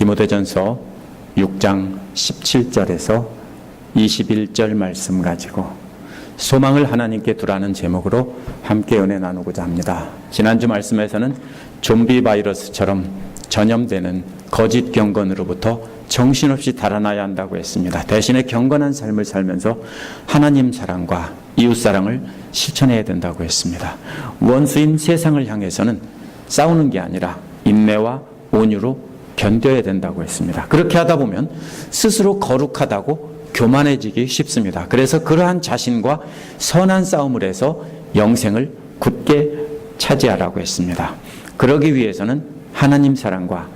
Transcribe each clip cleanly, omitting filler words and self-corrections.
디모데전서 6장 17절에서 21절 말씀 가지고 소망을 하나님께 두라는 제목으로 함께 은혜 나누고자 합니다. 지난주 말씀에서는 좀비 바이러스처럼 전염되는 거짓 경건으로부터 정신없이 달아나야 한다고 했습니다. 대신에 경건한 삶을 살면서 하나님 사랑과 이웃 사랑을 실천해야 된다고 했습니다. 원수인 세상을 향해서는 싸우는 게 아니라 인내와 온유로 견뎌야 된다고 했습니다. 그렇게 하다 보면 스스로 거룩하다고 교만해지기 쉽습니다. 그래서 그러한 자신과 선한 싸움을 해서 영생을 굳게 차지하라고 했습니다. 그러기 위해서는 하나님 사랑과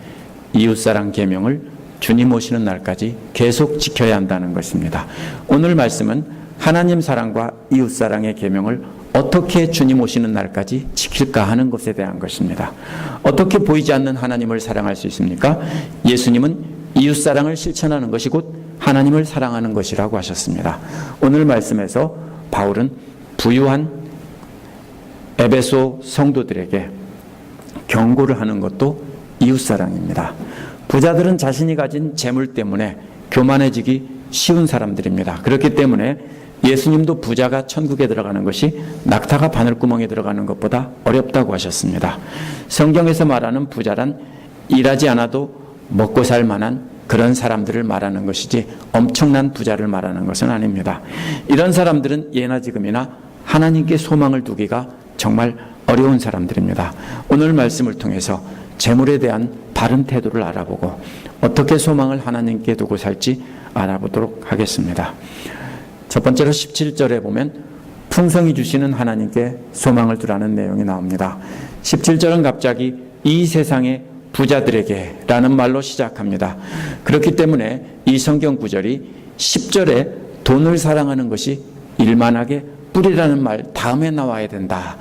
이웃 사랑 계명을 주님 오시는 날까지 계속 지켜야 한다는 것입니다. 오늘 말씀은 하나님 사랑과 이웃 사랑의 계명을 어떻게 주님 오시는 날까지 지킬까 하는 것에 대한 것입니다. 어떻게 보이지 않는 하나님을 사랑할 수 있습니까? 예수님은 이웃 사랑을 실천하는 것이 곧 하나님을 사랑하는 것이라고 하셨습니다. 오늘 말씀에서 바울은 부유한 에베소 성도들에게 경고를 하는 것도 이웃 사랑입니다. 부자들은 자신이 가진 재물 때문에 교만해지기 쉬운 사람들입니다. 그렇기 때문에 예수님도 부자가 천국에 들어가는 것이 낙타가 바늘구멍에 들어가는 것보다 어렵다고 하셨습니다. 성경에서 말하는 부자란 일하지 않아도 먹고 살 만한 그런 사람들을 말하는 것이지 엄청난 부자를 말하는 것은 아닙니다. 이런 사람들은 예나 지금이나 하나님께 소망을 두기가 정말 어려운 사람들입니다. 오늘 말씀을 통해서 재물에 대한 바른 태도를 알아보고 어떻게 소망을 하나님께 두고 살지 알아보도록 하겠습니다. 첫 번째로 17절에 보면 풍성히 주시는 하나님께 소망을 두라는 내용이 나옵니다. 17절은 갑자기 이 세상의 부자들에게 라는 말로 시작합니다. 그렇기 때문에 이 성경 구절이 10절에 돈을 사랑하는 것이 일만하게 뿌리라는 말 다음에 나와야 된다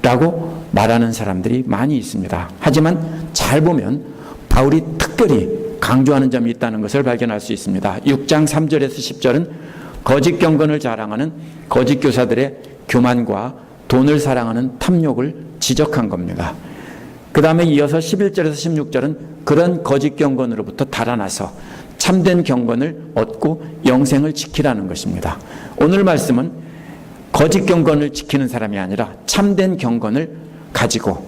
라고 말하는 사람들이 많이 있습니다. 하지만 잘 보면 바울이 특별히 강조하는 점이 있다는 것을 발견할 수 있습니다. 6장 3절에서 10절은 거짓 경건을 자랑하는 거짓 교사들의 교만과 돈을 사랑하는 탐욕을 지적한 겁니다. 그 다음에 이어서 11절에서 16절은 그런 거짓 경건으로부터 달아나서 참된 경건을 얻고 영생을 지키라는 것입니다. 오늘 말씀은 거짓 경건을 지키는 사람이 아니라 참된 경건을 가지고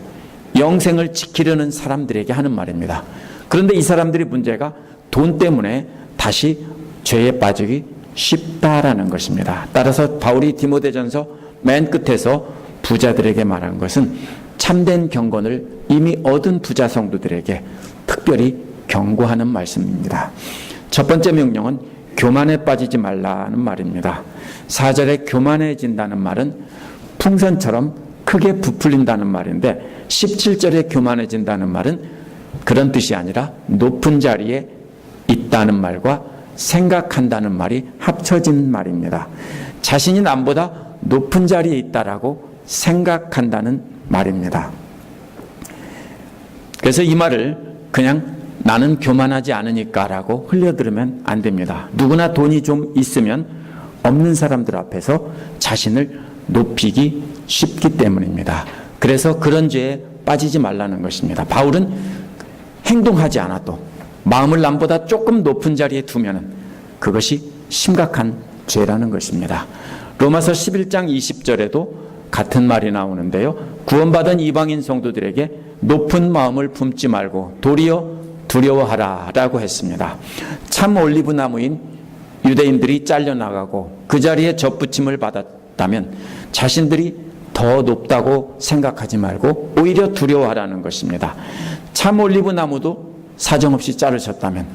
영생을 지키려는 사람들에게 하는 말입니다. 그런데 이 사람들의 문제가 돈 때문에 다시 죄에 빠지기 쉽다라는 것입니다. 따라서 바울이 디모데전서 맨 끝에서 부자들에게 말한 것은 참된 경건을 이미 얻은 부자 성도들에게 특별히 경고하는 말씀입니다. 첫 번째 명령은 교만에 빠지지 말라는 말입니다. 4절에 교만해진다는 말은 풍선처럼 크게 부풀린다는 말인데 17절에 교만해진다는 말은 그런 뜻이 아니라 높은 자리에 있다는 말과 생각한다는 말이 합쳐진 말입니다. 자신이 남보다 높은 자리에 있다라고 생각한다는 말입니다. 그래서 이 말을 그냥 나는 교만하지 않으니까 라고 흘려들으면 안 됩니다. 누구나 돈이 좀 있으면 없는 사람들 앞에서 자신을 높이기 쉽기 때문입니다. 그래서 그런 죄에 빠지지 말라는 것입니다. 바울은 행동하지 않아도 마음을 남보다 조금 높은 자리에 두면 그것이 심각한 죄라는 것입니다. 로마서 11장 20절에도 같은 말이 나오는데요. 구원받은 이방인 성도들에게 높은 마음을 품지 말고 도리어 두려워하라 라고 했습니다. 참 올리브 나무인 유대인들이 잘려나가고 그 자리에 접붙임을 받았다면 자신들이 더 높다고 생각하지 말고 오히려 두려워하라는 것입니다. 참 올리브 나무도 사정없이 자르셨다면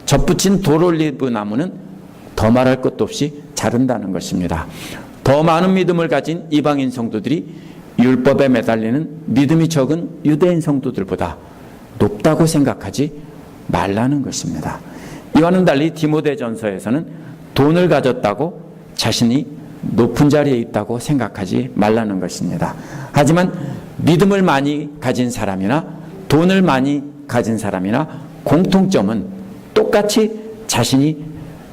접붙인 돌 올리브 나무는 더 말할 것도 없이 자른다는 것입니다. 더 많은 믿음을 가진 이방인 성도들이 율법에 매달리는 믿음이 적은 유대인 성도들보다 높다고 생각하지 말라는 것입니다. 이와는 달리 디모데전서에서는 돈을 가졌다고 자신이 높은 자리에 있다고 생각하지 말라는 것입니다. 하지만 믿음을 많이 가진 사람이나 돈을 많이 가진 사람이나 공통점은 똑같이 자신이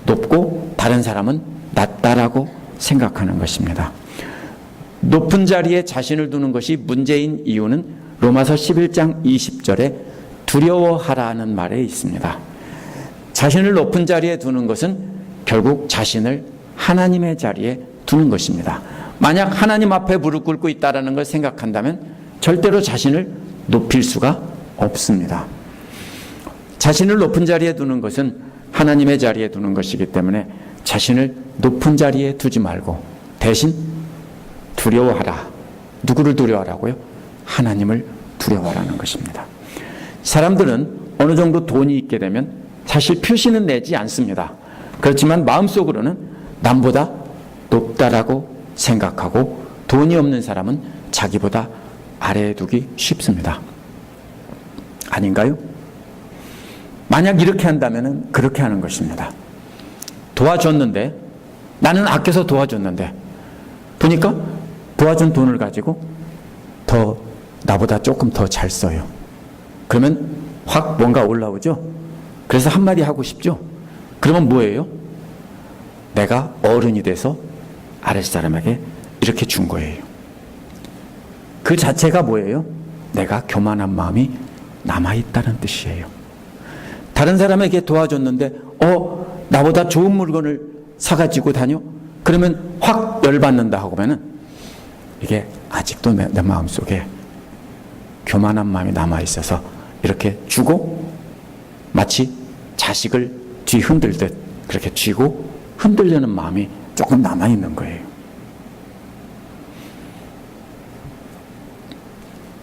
높고 다른 사람은 낮다라고 생각하는 것입니다. 높은 자리에 자신을 두는 것이 문제인 이유는 로마서 11장 20절에 두려워하라는 말에 있습니다. 자신을 높은 자리에 두는 것은 결국 자신을 하나님의 자리에 두는 것입니다. 만약 하나님 앞에 무릎 꿇고 있다는 걸 생각한다면 절대로 자신을 높일 수가 없습니다. 자신을 높은 자리에 두는 것은 하나님의 자리에 두는 것이기 때문에 자신을 높은 자리에 두지 말고 대신 두려워하라. 누구를 두려워하라고요? 하나님을 두려워하라는 것입니다. 사람들은 어느 정도 돈이 있게 되면 사실 표시는 내지 않습니다. 그렇지만 마음속으로는 남보다 높다라고 생각하고 돈이 없는 사람은 자기보다 아래에 두기 쉽습니다. 아닌가요? 만약 이렇게 한다면 그렇게 하는 것입니다. 도와줬는데, 나는 아껴서 도와줬는데 보니까 도와준 돈을 가지고 나보다 조금 더 잘 써요. 그러면 확 뭔가 올라오죠? 그래서 한마디 하고 싶죠? 그러면 뭐예요? 내가 어른이 돼서 아랫사람에게 이렇게 준 거예요. 그 자체가 뭐예요? 내가 교만한 마음이 남아있다는 뜻이에요. 다른 사람에게 도와줬는데 나보다 좋은 물건을 사가지고 다녀? 그러면 확 열받는다 하고면은 이게 아직도 내 마음속에 교만한 마음이 남아있어서 이렇게 주고 마치 자식을 뒤흔들듯 그렇게 쥐고 흔들려는 마음이 조금 남아있는 거예요.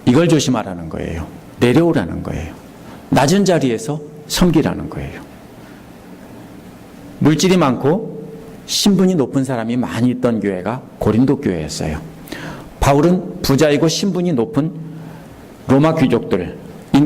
이걸 조심하라는 거예요. 내려오라는 거예요. 낮은 자리에서 섬기라는 거예요. 물질이 많고 신분이 높은 사람이 많이 있던 교회가 고린도 교회였어요. 바울은 부자이고 신분이 높은 로마 귀족들인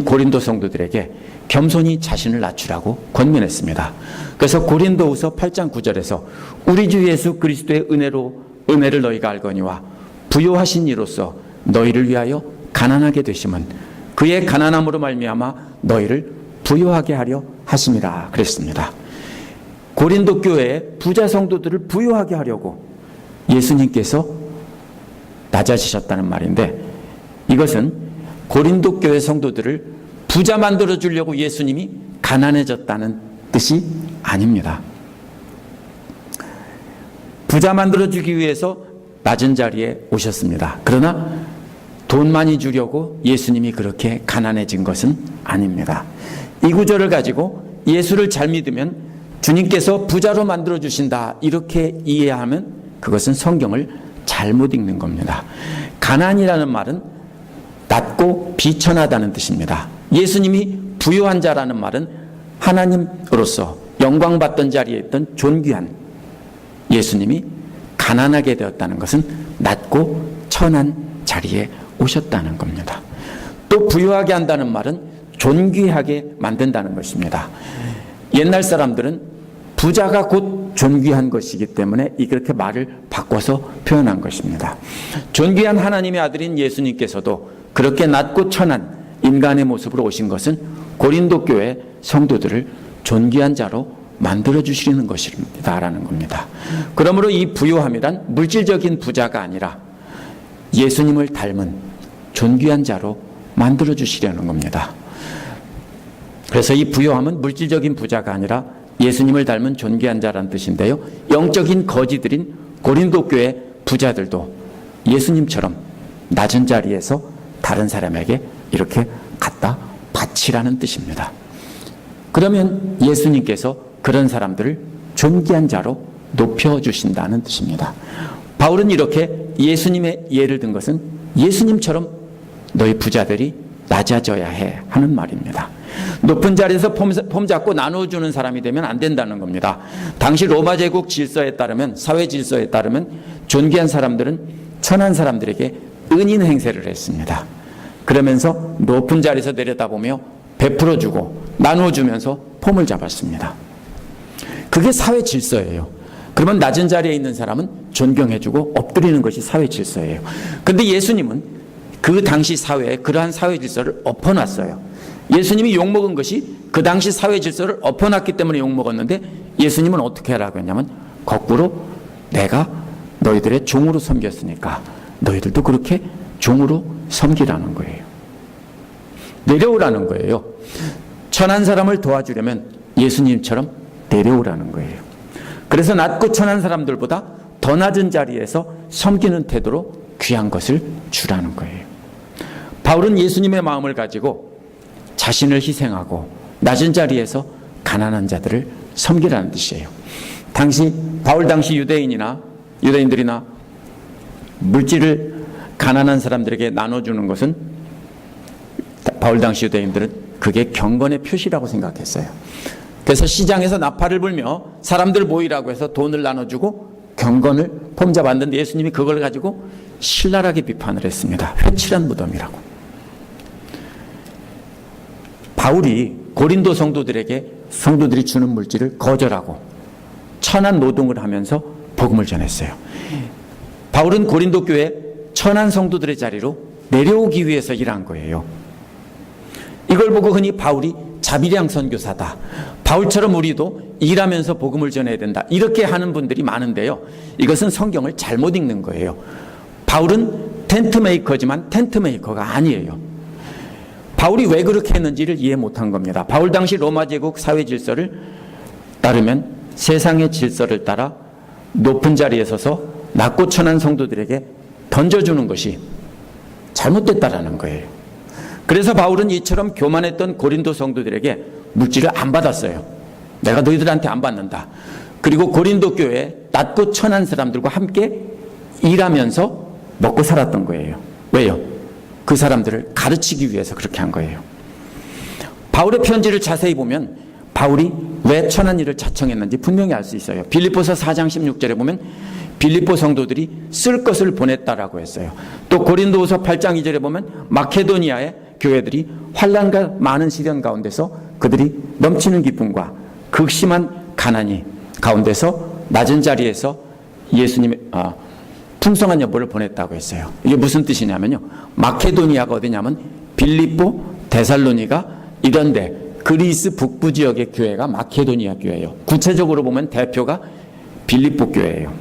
고린도 성도들에게 겸손히 자신을 낮추라고 권면했습니다. 그래서 고린도후서 8장 9절에서 우리 주 예수 그리스도의 은혜를 너희가 알거니와 부요하신 이로써 너희를 위하여 가난하게 되심은 그의 가난함으로 말미암아 너희를 부요하게 하려 하심이라 그랬습니다. 고린도 교회의 부자 성도들을 부요하게 하려고 예수님께서 낮아지셨다는 말인데, 이것은 고린도 교회 성도들을 부자 만들어 주려고 예수님이 가난해졌다는 뜻이 아닙니다. 부자 만들어 주기 위해서 낮은 자리에 오셨습니다. 그러나 돈 많이 주려고 예수님이 그렇게 가난해진 것은 아닙니다. 이 구절을 가지고 예수를 잘 믿으면 주님께서 부자로 만들어 주신다 이렇게 이해하면 그것은 성경을 잘못 읽는 겁니다. 가난이라는 말은 낮고 비천하다는 뜻입니다. 예수님이 부요한 자라는 말은 하나님으로서 영광받던 자리에 있던 존귀한 예수님이 가난하게 되었다는 것은 낮고 천한 자리에 오셨다는 겁니다. 또 부요하게 한다는 말은 존귀하게 만든다는 것입니다. 옛날 사람들은 부자가 곧 존귀한 것이기 때문에 이렇게 말을 바꿔서 표현한 것입니다. 존귀한 하나님의 아들인 예수님께서도 그렇게 낮고 천한 인간의 모습으로 오신 것은 고린도 교회 성도들을 존귀한 자로 만들어 주시는 것입니다라는 겁니다. 그러므로 이 부요함이란 물질적인 부자가 아니라 예수님을 닮은 존귀한 자로 만들어 주시려는 겁니다. 그래서 이 부요함은 물질적인 부자가 아니라 예수님을 닮은 존귀한 자라는 뜻인데요. 영적인 거지들인 고린도 교회 부자들도 예수님처럼 낮은 자리에서 다른 사람에게 이렇게 갖다 바치라는 뜻입니다. 그러면 예수님께서 그런 사람들을 존귀한 자로 높여주신다는 뜻입니다. 바울은 이렇게 예수님의 예를 든 것은 예수님처럼 너희 부자들이 낮아져야 해 하는 말입니다. 높은 자리에서 폼 잡고 나눠주는 사람이 되면 안 된다는 겁니다. 당시 로마 제국 질서에 따르면, 사회 질서에 따르면 존귀한 사람들은 천한 사람들에게 은인 행세를 했습니다. 그러면서 높은 자리에서 내려다보며 베풀어주고 나눠주면서 폼을 잡았습니다. 그게 사회 질서예요. 그러면 낮은 자리에 있는 사람은 존경해주고 엎드리는 것이 사회 질서예요. 그런데 예수님은 그 당시 사회에 그러한 사회 질서를 엎어놨어요. 예수님이 욕먹은 것이 그 당시 사회 질서를 엎어놨기 때문에 욕먹었는데, 예수님은 어떻게 하라고 했냐면 거꾸로 내가 너희들의 종으로 섬겼으니까 너희들도 그렇게 종으로 섬기라는 거예요. 내려오라는 거예요. 천한 사람을 도와주려면 예수님처럼 내려오라는 거예요. 그래서 낮고 천한 사람들보다 더 낮은 자리에서 섬기는 태도로 귀한 것을 주라는 거예요. 바울은 예수님의 마음을 가지고 자신을 희생하고 낮은 자리에서 가난한 자들을 섬기라는 뜻이에요. 바울 당시 유대인들이나 물질을 가난한 사람들에게 나눠주는 것은 바울 당시 유대인들은 그게 경건의 표시라고 생각했어요. 그래서 시장에서 나팔을 불며 사람들 모이라고 해서 돈을 나눠주고 경건을 폼잡았는데 예수님이 그걸 가지고 신랄하게 비판을 했습니다. 회칠한 무덤이라고. 바울이 고린도 성도들이 주는 물질을 거절하고 천한 노동을 하면서 복음을 전했어요. 바울은 고린도 교회 천한 성도들의 자리로 내려오기 위해서 일한 거예요. 이걸 보고 흔히 바울이 자비량 선교사다, 바울처럼 우리도 일하면서 복음을 전해야 된다, 이렇게 하는 분들이 많은데요, 이것은 성경을 잘못 읽는 거예요. 바울은 텐트 메이커지만 텐트 메이커가 아니에요. 바울이 왜 그렇게 했는지를 이해 못한 겁니다. 바울 당시 로마 제국 사회 질서를 따르면 세상의 질서를 따라 높은 자리에 서서 낮고 천한 성도들에게 던져주는 것이 잘못됐다라는 거예요. 그래서 바울은 이처럼 교만했던 고린도 성도들에게 물질을 안 받았어요. 내가 너희들한테 안 받는다. 그리고 고린도 교회에 낮고 천한 사람들과 함께 일하면서 먹고 살았던 거예요. 왜요? 그 사람들을 가르치기 위해서 그렇게 한 거예요. 바울의 편지를 자세히 보면 바울이 왜 천한 일을 자청했는지 분명히 알 수 있어요. 빌립보서 4장 16절에 보면 빌립보 성도들이 쓸 것을 보냈다라고 했어요. 또 고린도후서 8장 2절에 보면 마케도니아의 교회들이 환난과 많은 시련 가운데서 그들이 넘치는 기쁨과 극심한 가난이 가운데서 낮은 자리에서 예수님의 풍성한 여보를 보냈다고 했어요. 이게 무슨 뜻이냐면요, 마케도니아가 어디냐면 빌립보, 데살로니가 이런데 그리스 북부 지역의 교회가 마케도니아 교회예요. 구체적으로 보면 대표가 빌립보 교회예요.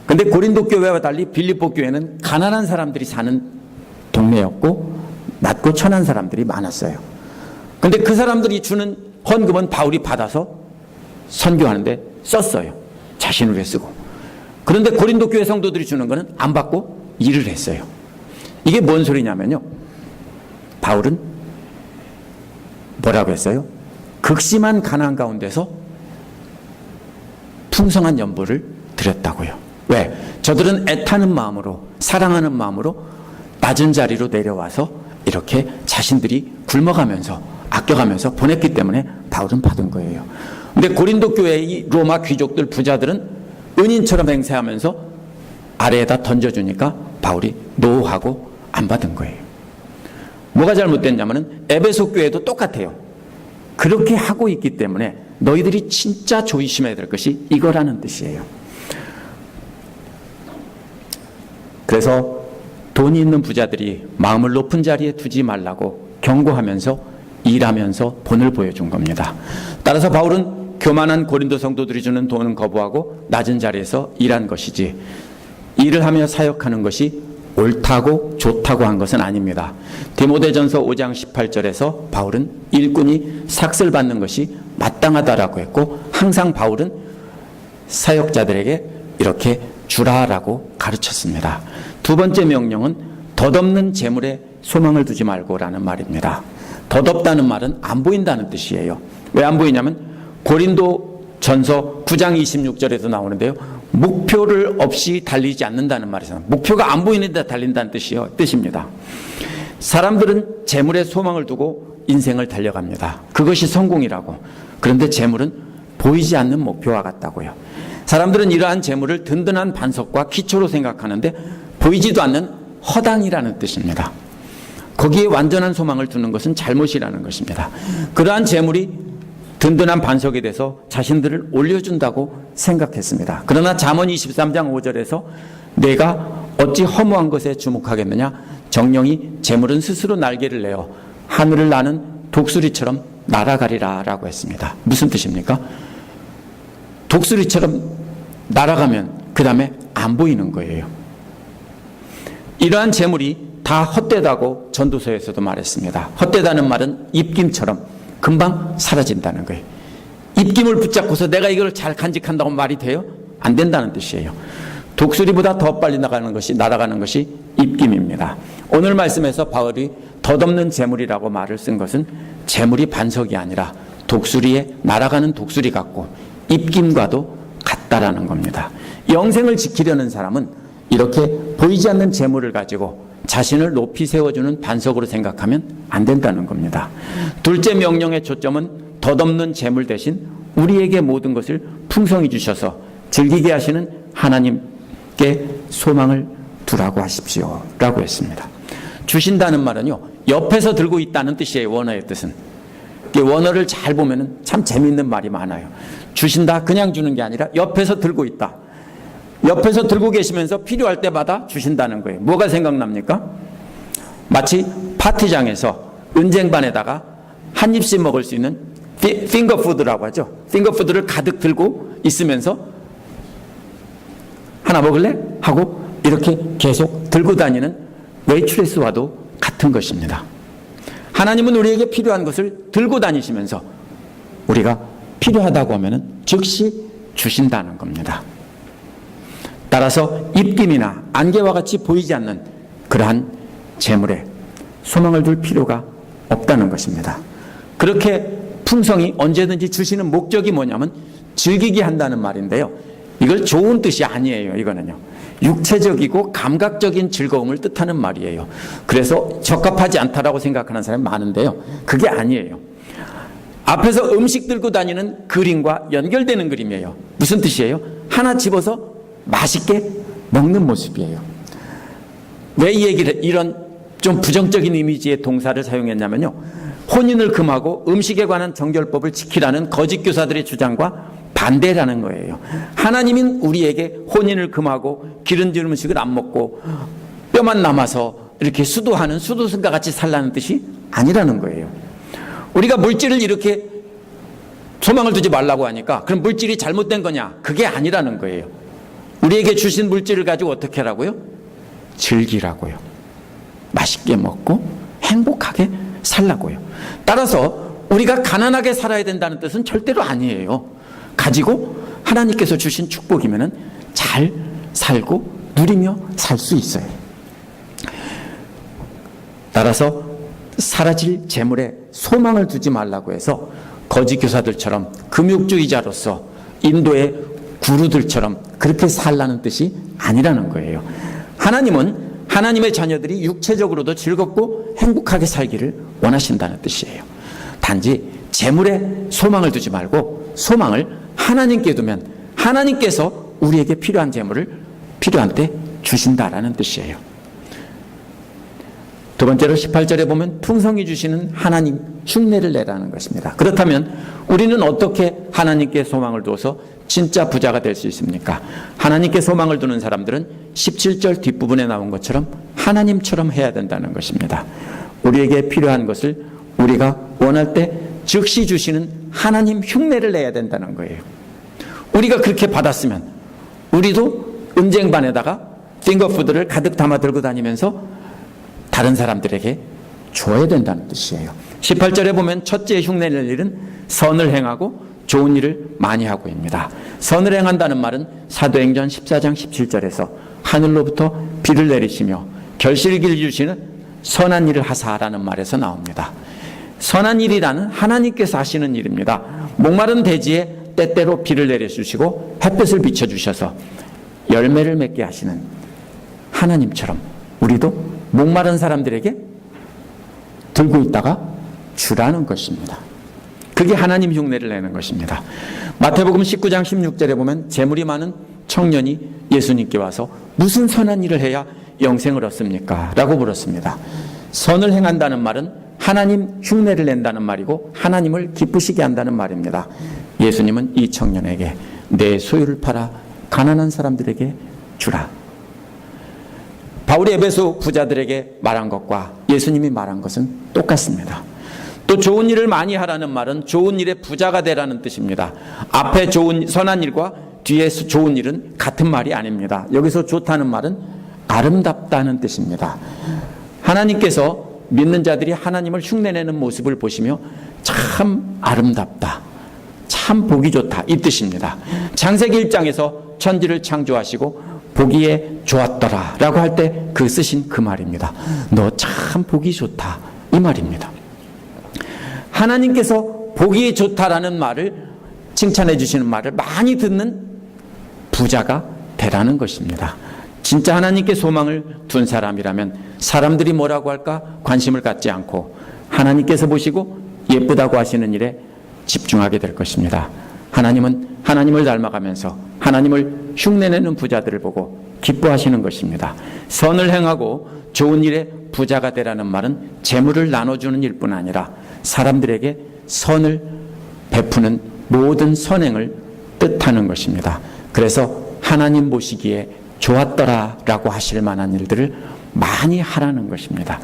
근데 고린도 교회와 달리 빌립보 교회는 가난한 사람들이 사는 동네였고 낮고 천한 사람들이 많았어요. 근데 그 사람들이 주는 헌금은 바울이 받아서 선교하는데 썼어요. 자신을 위해 쓰고. 그런데 고린도 교회 성도들이 주는 거는 안 받고 일을 했어요. 이게 뭔 소리냐면요, 바울은 뭐라고 했어요? 극심한 가난 가운데서 풍성한 연보를 드렸다고요. 왜? 저들은 애타는 마음으로, 사랑하는 마음으로 낮은 자리로 내려와서 이렇게 자신들이 굶어가면서 아껴가면서 보냈기 때문에 바울은 받은 거예요. 근데 고린도 교회의 로마 귀족들, 부자들은 은인처럼 행세하면서 아래에다 던져주니까 바울이 노하고 안 받은 거예요. 뭐가 잘못됐냐면 에베소 교회도 똑같아요. 그렇게 하고 있기 때문에 너희들이 진짜 조심해야 될 것이 이거라는 뜻이에요. 그래서 돈이 있는 부자들이 마음을 높은 자리에 두지 말라고 경고하면서 일하면서 본을 보여준 겁니다. 따라서 바울은 교만한 고린도 성도들이 주는 돈은 거부하고 낮은 자리에서 일한 것이지, 일을 하며 사역하는 것이 옳다고 좋다고 한 것은 아닙니다. 디모데전서 5장 18절에서 바울은 일꾼이 삭슬 받는 것이 마땅하다라고 했고, 항상 바울은 사역자들에게 이렇게 주라라고 가르쳤습니다. 두 번째 명령은 덧없는 재물에 소망을 두지 말고라는 말입니다. 덧없다는 말은 안 보인다는 뜻이에요. 왜 안 보이냐면 고린도 전서 9장 26절에도 나오는데요, 목표를 없이 달리지 않는다는 말이잖아요. 목표가 안 보이는데 달린다는 뜻입니다. 사람들은 재물에 소망을 두고 인생을 달려갑니다. 그것이 성공이라고. 그런데 재물은 보이지 않는 목표와 같다고요. 사람들은 이러한 재물을 든든한 반석과 기초로 생각하는데 보이지도 않는 허당이라는 뜻입니다. 거기에 완전한 소망을 두는 것은 잘못이라는 것입니다. 그러한 재물이 든든한 반석이 돼서 자신들을 올려준다고 생각했습니다. 그러나 잠언 23장 5절에서 내가 어찌 허무한 것에 주목하겠느냐, 정령이 재물은 스스로 날개를 내어 하늘을 나는 독수리처럼 날아가리라 라고 했습니다. 무슨 뜻입니까? 독수리처럼 날아가면 그 다음에 안 보이는 거예요. 이러한 재물이 다 헛되다고 전도서에서도 말했습니다. 헛되다는 말은 입김처럼 금방 사라진다는 거예요. 입김을 붙잡고서 내가 이걸 잘 간직한다고 말이 돼요? 안 된다는 뜻이에요. 독수리보다 더 빨리 날아가는 것이 입김입니다. 오늘 말씀에서 바울이 덧없는 재물이라고 말을 쓴 것은 재물이 반석이 아니라 독수리에 날아가는 독수리 같고 입김과도 같다라는 겁니다. 영생을 지키려는 사람은 이렇게 보이지 않는 재물을 가지고 자신을 높이 세워주는 반석으로 생각하면 안 된다는 겁니다. 둘째 명령의 초점은 덧없는 재물 대신 우리에게 모든 것을 풍성히 주셔서 즐기게 하시는 하나님께 소망을 두라고 하십시오 라고 했습니다. 주신다는 말은요, 옆에서 들고 있다는 뜻이에요. 원어의 뜻은. 원어를 잘 보면 참 재미있는 말이 많아요. 주신다, 그냥 주는 게 아니라 옆에서 들고 있다. 옆에서 들고 계시면서 필요할 때마다 주신다는 거예요. 뭐가 생각납니까? 마치 파티장에서 은쟁반에다가 한 입씩 먹을 수 있는 핑거푸드라고 하죠. 핑거푸드를 가득 들고 있으면서 하나 먹을래? 하고 이렇게 계속 들고 다니는 웨이트레스와도 같은 것입니다. 하나님은 우리에게 필요한 것을 들고 다니시면서 우리가 필요하다고 하면 즉시 주신다는 겁니다. 따라서 입김이나 안개와 같이 보이지 않는 그러한 재물에 소망을 둘 필요가 없다는 것입니다. 그렇게 풍성이 언제든지 주시는 목적이 뭐냐면 즐기게 한다는 말인데요. 이걸 좋은 뜻이 아니에요. 이거는요. 육체적이고 감각적인 즐거움을 뜻하는 말이에요. 그래서 적합하지 않다라고 생각하는 사람이 많은데요. 그게 아니에요. 앞에서 음식 들고 다니는 그림과 연결되는 그림이에요. 무슨 뜻이에요? 하나 집어서 맛있게 먹는 모습이에요. 왜 이 얘기를 이런 좀 부정적인 이미지의 동사를 사용했냐면요. 혼인을 금하고 음식에 관한 정결법을 지키라는 거짓 교사들의 주장과 반대라는 거예요. 하나님인 우리에게 혼인을 금하고 기름진 음식을 안 먹고 뼈만 남아서 이렇게 수도하는 수도승과 같이 살라는 뜻이 아니라는 거예요. 우리가 물질을 이렇게 소망을 두지 말라고 하니까 그럼 물질이 잘못된 거냐? 그게 아니라는 거예요. 우리에게 주신 물질을 가지고 어떻게 하라고요? 즐기라고요. 맛있게 먹고 행복하게 살라고요. 따라서 우리가 가난하게 살아야 된다는 뜻은 절대로 아니에요. 가지고 하나님께서 주신 축복이면은 잘 살고 누리며 살 수 있어요. 따라서 사라질 재물에 소망을 두지 말라고 해서 거짓 교사들처럼 금욕주의자로서 인도의 구루들처럼 그렇게 살라는 뜻이 아니라는 거예요. 하나님은 하나님의 자녀들이 육체적으로도 즐겁고 행복하게 살기를 원하신다는 뜻이에요. 단지 재물에 소망을 두지 말고 소망을 하나님께 두면 하나님께서 우리에게 필요한 재물을 필요한 때 주신다라는 뜻이에요. 두 번째로 18절에 보면 풍성히 주시는 하나님 흉내를 내라는 것입니다. 그렇다면 우리는 어떻게 하나님께 소망을 두어서 진짜 부자가 될 수 있습니까? 하나님께 소망을 두는 사람들은 17절 뒷부분에 나온 것처럼 하나님처럼 해야 된다는 것입니다. 우리에게 필요한 것을 우리가 원할 때 즉시 주시는 하나님 흉내를 내야 된다는 거예요. 우리가 그렇게 받았으면 우리도 은쟁반에다가 핑거푸드를 가득 담아 들고 다니면서 다른 사람들에게 줘야 된다는 뜻이에요. 18절에 보면 첫째 흉내낼 일은 선을 행하고 좋은 일을 많이 하고입니다. 선을 행한다는 말은 사도행전 14장 17절에서 하늘로부터 비를 내리시며 결실기를 주시는 선한 일을 하사라는 말에서 나옵니다. 선한 일이라는 하나님께서 하시는 일입니다. 목마른 대지에 때때로 비를 내려주시고 햇볕을 비춰주셔서 열매를 맺게 하시는 하나님처럼 우리도 목마른 사람들에게 들고 있다가 주라는 것입니다. 그게 하나님 흉내를 내는 것입니다. 마태복음 19장 16절에 보면 재물이 많은 청년이 예수님께 와서 무슨 선한 일을 해야 영생을 얻습니까? 라고 물었습니다. 선을 행한다는 말은 하나님 흉내를 낸다는 말이고 하나님을 기쁘시게 한다는 말입니다. 예수님은 이 청년에게 내 소유를 팔아 가난한 사람들에게 주라. 바울이 에베소 부자들에게 말한 것과 예수님이 말한 것은 똑같습니다. 또 좋은 일을 많이 하라는 말은 좋은 일에 부자가 되라는 뜻입니다. 앞에 좋은 선한 일과 뒤에 좋은 일은 같은 말이 아닙니다. 여기서 좋다는 말은 아름답다는 뜻입니다. 하나님께서 믿는 자들이 하나님을 흉내내는 모습을 보시며 참 아름답다, 참 보기 좋다, 이 뜻입니다. 창세기 1장에서 천지를 창조하시고 보기에 좋았더라 라고 할 때 그 쓰신 그 말입니다. 너 참 보기 좋다, 이 말입니다. 하나님께서 보기 좋다라는 말을, 칭찬해 주시는 말을 많이 듣는 부자가 되라는 것입니다. 진짜 하나님께 소망을 둔 사람이라면 사람들이 뭐라고 할까 관심을 갖지 않고 하나님께서 보시고 예쁘다고 하시는 일에 집중하게 될 것입니다. 하나님은 하나님을 닮아가면서 하나님을 흉내내는 부자들을 보고 기뻐하시는 것입니다. 선을 행하고 좋은 일에 부자가 되라는 말은 재물을 나눠주는 일뿐 아니라 사람들에게 선을 베푸는 모든 선행을 뜻하는 것입니다. 그래서 하나님 보시기에 좋았더라 라고 하실 만한 일들을 많이 하라는 것입니다.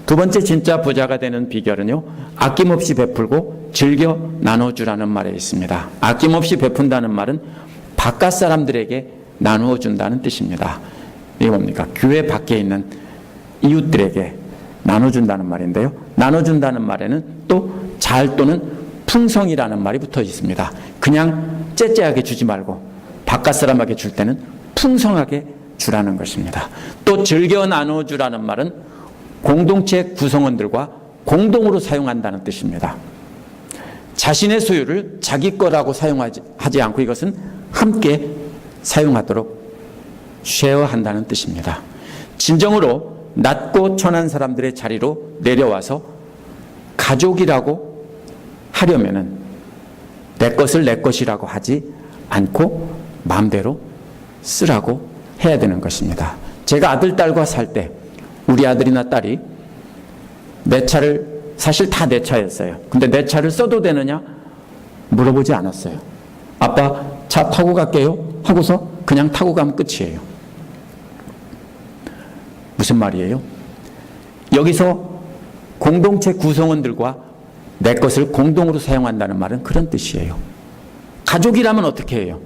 두 번째 진짜 부자가 되는 비결은요, 아낌없이 베풀고 즐겨 나눠주라는 말에 있습니다. 아낌없이 베푼다는 말은 바깥 사람들에게 나누어 준다는 뜻입니다. 이게 뭡니까? 교회 밖에 있는 이웃들에게 나눠준다는 말인데요, 나눠준다는 말에는 또 잘 또는 풍성이라는 말이 붙어 있습니다. 그냥 째째하게 주지 말고 바깥 사람에게 줄 때는 풍성하게 주라는 것입니다. 또 즐겨 나눠주라는 말은 공동체 구성원들과 공동으로 사용한다는 뜻입니다. 자신의 소유를 자기 거라고 사용하지 않고 이것은 함께 사용하도록 쉐어한다는 뜻입니다. 진정으로 낮고 천한 사람들의 자리로 내려와서 가족이라고 하려면은 내 것을 내 것이라고 하지 않고 마음대로 쓰라고 해야 되는 것입니다. 제가 아들, 딸과 살 때 우리 아들이나 딸이 내 차를, 사실 다 내 차였어요. 근데 내 차를 써도 되느냐 물어보지 않았어요. 아빠 차 타고 갈게요 하고서 그냥 타고 가면 끝이에요. 무슨 말이에요? 여기서 공동체 구성원들과 내 것을 공동으로 사용한다는 말은 그런 뜻이에요. 가족이라면 어떻게 해요?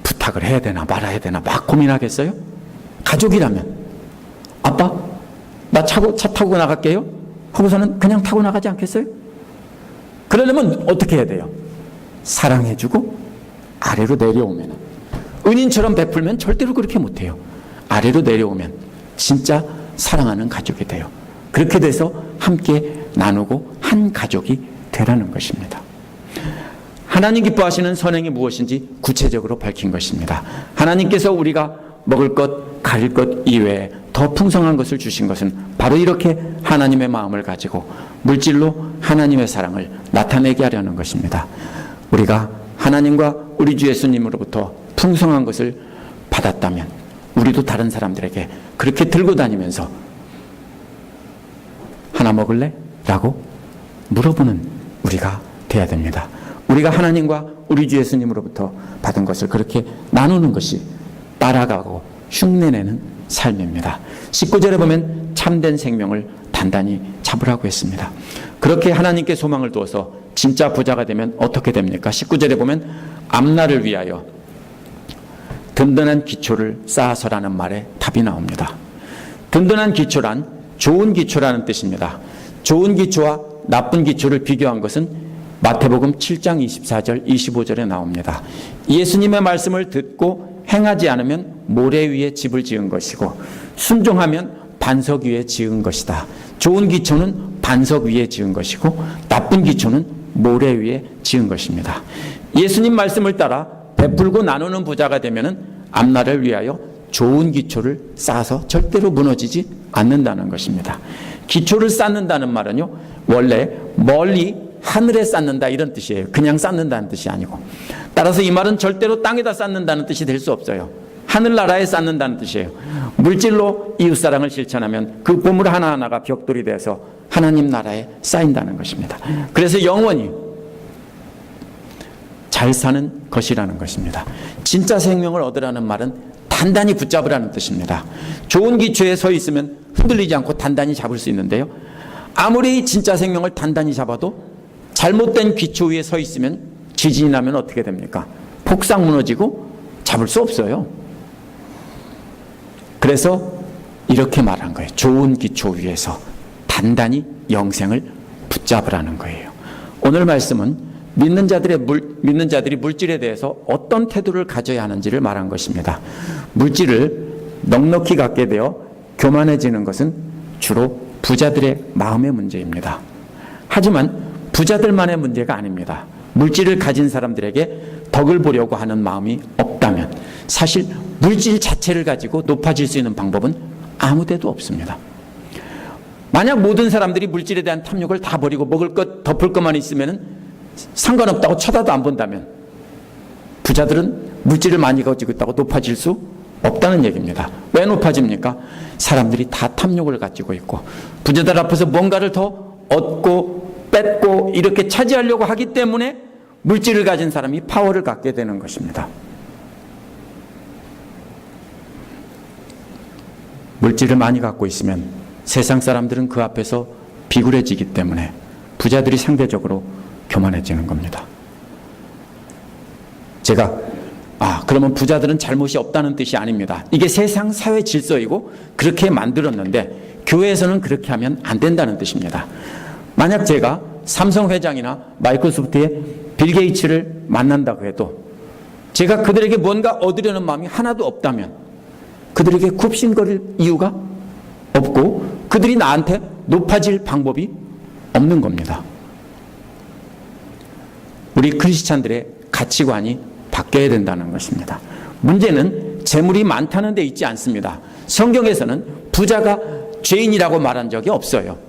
부탁을 해야 되나 말아야 되나 막 고민하겠어요? 가족이라면 아빠 나 차 타고 나갈게요 하고서는 그냥 타고 나가지 않겠어요? 그러려면 어떻게 해야 돼요? 사랑해주고 아래로 내려오면, 은인처럼 베풀면 절대로 그렇게 못해요. 아래로 내려오면 진짜 사랑하는 가족이 돼요. 그렇게 돼서 함께 나누고 한 가족이 되라는 것입니다. 하나님 기뻐하시는 선행이 무엇인지 구체적으로 밝힌 것입니다. 하나님께서 우리가 먹을 것, 가릴 것 이외에 더 풍성한 것을 주신 것은 바로 이렇게 하나님의 마음을 가지고 물질로 하나님의 사랑을 나타내게 하려는 것입니다. 우리가 하나님과 우리 주 예수님으로부터 풍성한 것을 받았다면 우리도 다른 사람들에게 그렇게 들고 다니면서 하나 먹을래? 라고 물어보는 우리가 돼야 됩니다. 우리가 하나님과 우리 주 예수님으로부터 받은 것을 그렇게 나누는 것이 따라가고 흉내내는 삶입니다. 19절에 보면 참된 생명을 단단히 잡으라고 했습니다. 그렇게 하나님께 소망을 두어서 진짜 부자가 되면 어떻게 됩니까? 19절에 보면 앞날을 위하여 든든한 기초를 쌓아서라는 말에 답이 나옵니다. 든든한 기초란 좋은 기초라는 뜻입니다. 좋은 기초와 나쁜 기초를 비교한 것은 마태복음 7장 24절 25절에 나옵니다. 예수님의 말씀을 듣고 행하지 않으면 모래 위에 집을 지은 것이고 순종하면 반석 위에 지은 것이다. 좋은 기초는 반석 위에 지은 것이고 나쁜 기초는 모래 위에 지은 것입니다. 예수님 말씀을 따라 베풀고 나누는 부자가 되면은 앞날을 위하여 좋은 기초를 쌓아서 절대로 무너지지 않는다는 것입니다. 기초를 쌓는다는 말은요, 원래 멀리 하늘에 쌓는다 이런 뜻이에요. 그냥 쌓는다는 뜻이 아니고. 따라서 이 말은 절대로 땅에다 쌓는다는 뜻이 될 수 없어요. 하늘나라에 쌓는다는 뜻이에요. 물질로 이웃사랑을 실천하면 그 보물 하나하나가 벽돌이 돼서 하나님 나라에 쌓인다는 것입니다. 그래서 영원히 잘 사는 것이라는 것입니다. 진짜 생명을 얻으라는 말은 단단히 붙잡으라는 뜻입니다. 좋은 기초에 서 있으면 흔들리지 않고 단단히 잡을 수 있는데요, 아무리 진짜 생명을 단단히 잡아도 잘못된 기초 위에 서 있으면 지진이 나면 어떻게 됩니까? 폭삭 무너지고 잡을 수 없어요. 그래서 이렇게 말한 거예요. 좋은 기초 위에서 단단히 영생을 붙잡으라는 거예요. 오늘 말씀은 믿는 자들이 물질에 대해서 어떤 태도를 가져야 하는지를 말한 것입니다. 물질을 넉넉히 갖게 되어 교만해지는 것은 주로 부자들의 마음의 문제입니다. 하지만 부자들만의 문제가 아닙니다. 물질을 가진 사람들에게 덕을 보려고 하는 마음이 없다면 사실 물질 자체를 가지고 높아질 수 있는 방법은 아무 데도 없습니다. 만약 모든 사람들이 물질에 대한 탐욕을 다 버리고 먹을 것, 덮을 것만 있으면 상관없다고 쳐다도 안 본다면 부자들은 물질을 많이 가지고 있다고 높아질 수 없다는 얘기입니다. 왜 높아집니까? 사람들이 다 탐욕을 가지고 있고 부자들 앞에서 뭔가를 더 얻고 뺏고 이렇게 차지하려고 하기 때문에 물질을 가진 사람이 파워를 갖게 되는 것입니다. 물질을 많이 갖고 있으면 세상 사람들은 그 앞에서 비굴해지기 때문에 부자들이 상대적으로 교만해지는 겁니다. 제가 그러면 부자들은 잘못이 없다는 뜻이 아닙니다. 이게 세상 사회 질서이고 그렇게 만들었는데 교회에서는 그렇게 하면 안 된다는 뜻입니다. 만약 제가 삼성 회장이나 마이크로소프트의 빌 게이츠를 만난다고 해도 제가 그들에게 뭔가 얻으려는 마음이 하나도 없다면 그들에게 굽신거릴 이유가 없고 그들이 나한테 높아질 방법이 없는 겁니다. 우리 크리스찬들의 가치관이 바뀌어야 된다는 것입니다. 문제는 재물이 많다는 데 있지 않습니다. 성경에서는 부자가 죄인이라고 말한 적이 없어요.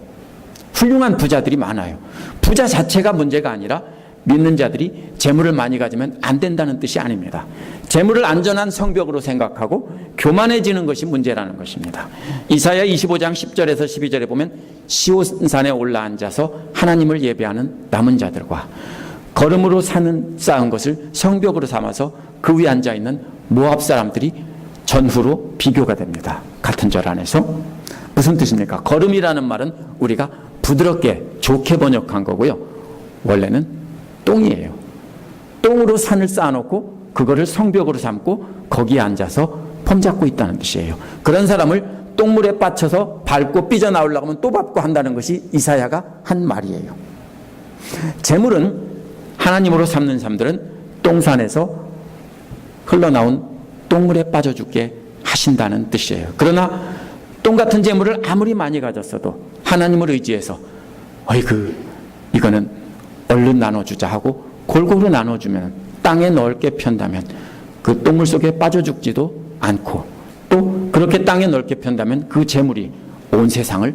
훌륭한 부자들이 많아요. 부자 자체가 문제가 아니라 믿는 자들이 재물을 많이 가지면 안 된다는 뜻이 아닙니다. 재물을 안전한 성벽으로 생각하고 교만해지는 것이 문제라는 것입니다. 이사야 25장 10절에서 12절에 보면 시온산에 올라앉아서 하나님을 예배하는 남은 자들과 걸음으로 쌓은 것을 성벽으로 삼아서 그 위에 앉아있는 모압 사람들이 전후로 비교가 됩니다. 같은 절 안에서. 무슨 뜻입니까? 걸음이라는 말은 우리가 부드럽게 좋게 번역한 거고요. 원래는 똥이에요. 똥으로 산을 쌓아놓고 그거를 성벽으로 삼고 거기에 앉아서 폼 잡고 있다는 뜻이에요. 그런 사람을 똥물에 빠쳐서 밟고 삐져나오려고 하면 또 밟고 한다는 것이 이사야가 한 말이에요. 재물은 하나님으로 삼는 사람들은 똥산에서 흘러나온 똥물에 빠져 죽게 하신다는 뜻이에요. 그러나 똥 같은 재물을 아무리 많이 가졌어도 하나님을 의지해서 이거는 얼른 나눠주자 하고 골고루 나눠주면 땅에 넓게 편다면 그 똥물 속에 빠져 죽지도 않고 또 그렇게 땅에 넓게 편다면 그 재물이 온 세상을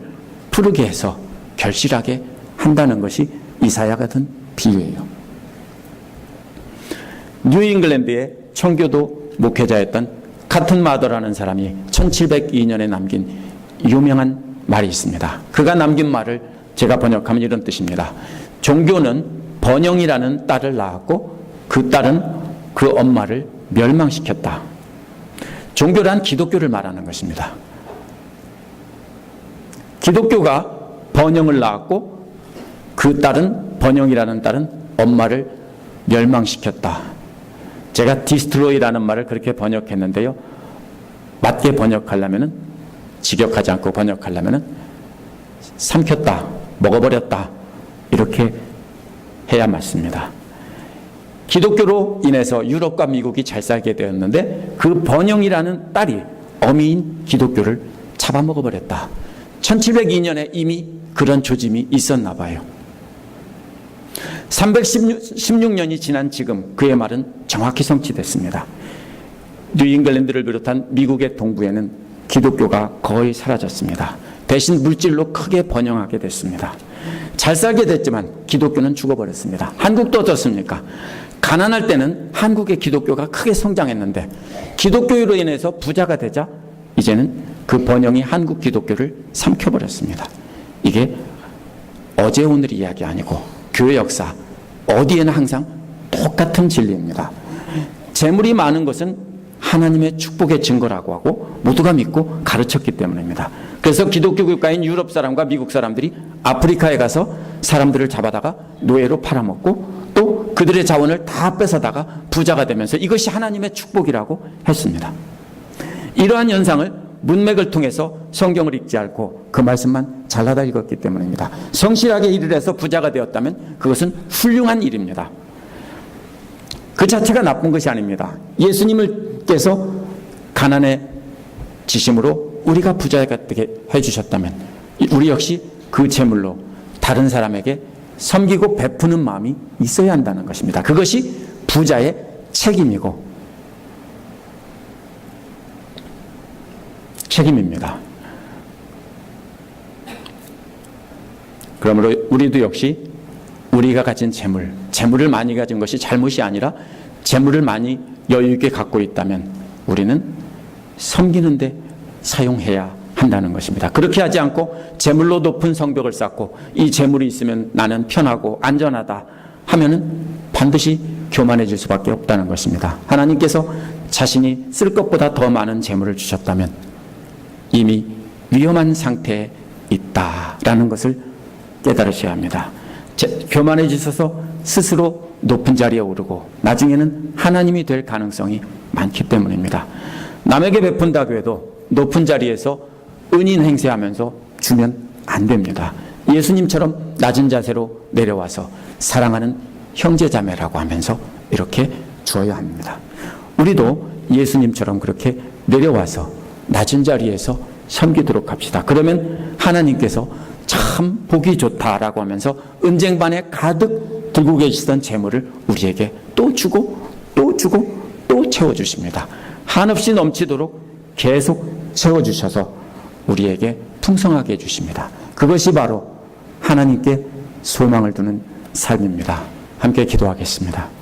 푸르게 해서 결실하게 한다는 것이 이사야가 든 비유예요. 뉴잉글랜드의 청교도 목회자였던 카튼 마더라는 사람이 1702년에 남긴 유명한 말이 있습니다. 그가 남긴 말을 제가 번역하면 이런 뜻입니다. 종교는 번영이라는 딸을 낳았고 그 딸은 그 엄마를 멸망시켰다. 종교란 기독교를 말하는 것입니다. 기독교가 번영을 낳았고 그 딸은 번영이라는 딸은 엄마를 멸망시켰다. 제가 디스트로이라는 말을 그렇게 번역했는데요. 맞게 번역하려면 직역하지 않고 번역하려면 삼켰다, 먹어버렸다 이렇게 해야 맞습니다. 기독교로 인해서 유럽과 미국이 잘 살게 되었는데 그 번영이라는 딸이 어미인 기독교를 잡아먹어버렸다. 1702년에 이미 그런 조짐이 있었나 봐요. 316년이 지난 지금 그의 말은 정확히 성취됐습니다. 뉴잉글랜드를 비롯한 미국의 동부에는 기독교가 거의 사라졌습니다. 대신 물질로 크게 번영하게 됐습니다. 잘 살게 됐지만 기독교는 죽어버렸습니다. 한국도 어떻습니까? 가난할 때는 한국의 기독교가 크게 성장했는데 기독교로 인해서 부자가 되자 이제는 그 번영이 한국 기독교를 삼켜버렸습니다. 이게 어제 오늘 이야기 아니고 교회 역사 어디에나 항상 똑같은 진리입니다. 재물이 많은 것은 하나님의 축복의 증거라고 하고 모두가 믿고 가르쳤기 때문입니다. 그래서 기독교 국가인 유럽 사람과 미국 사람들이 아프리카에 가서 사람들을 잡아다가 노예로 팔아먹고 또 그들의 자원을 다 뺏어다가 부자가 되면서 이것이 하나님의 축복이라고 했습니다. 이러한 현상을 문맥을 통해서 성경을 읽지 않고 그 말씀만 잘라다 읽었기 때문입니다. 성실하게 일을 해서 부자가 되었다면 그것은 훌륭한 일입니다. 그 자체가 나쁜 것이 아닙니다. 예수님께서 가난해지심으로 우리가 부자가 되게 해주셨다면 우리 역시 그 재물로 다른 사람에게 섬기고 베푸는 마음이 있어야 한다는 것입니다. 그것이 부자의 책임입니다. 그러므로 우리도 역시 우리가 가진 재물을 많이 가진 것이 잘못이 아니라 재물을 많이 여유 있게 갖고 있다면 우리는 섬기는 데 사용해야 한다는 것입니다. 그렇게 하지 않고 재물로 높은 성벽을 쌓고 이 재물이 있으면 나는 편하고 안전하다 하면은 반드시 교만해질 수밖에 없다는 것입니다. 하나님께서 자신이 쓸 것보다 더 많은 재물을 주셨다면 이미 위험한 상태에 있다라는 것을 깨달으셔야 합니다. 교만해지셔서 스스로 높은 자리에 오르고 나중에는 하나님이 될 가능성이 많기 때문입니다. 남에게 베푼다고 해도 높은 자리에서 은인 행세하면서 주면 안 됩니다. 예수님처럼 낮은 자세로 내려와서 사랑하는 형제자매라고 하면서 이렇게 주어야 합니다. 우리도 예수님처럼 그렇게 내려와서 낮은 자리에서 섬기도록 합시다. 그러면 하나님께서 참 보기 좋다라고 하면서 은쟁반에 가득 들고 계시던 재물을 우리에게 또 주고 또 주고 또 채워주십니다. 한없이 넘치도록 계속 채워주셔서 우리에게 풍성하게 해주십니다. 그것이 바로 하나님께 소망을 두는 삶입니다. 함께 기도하겠습니다.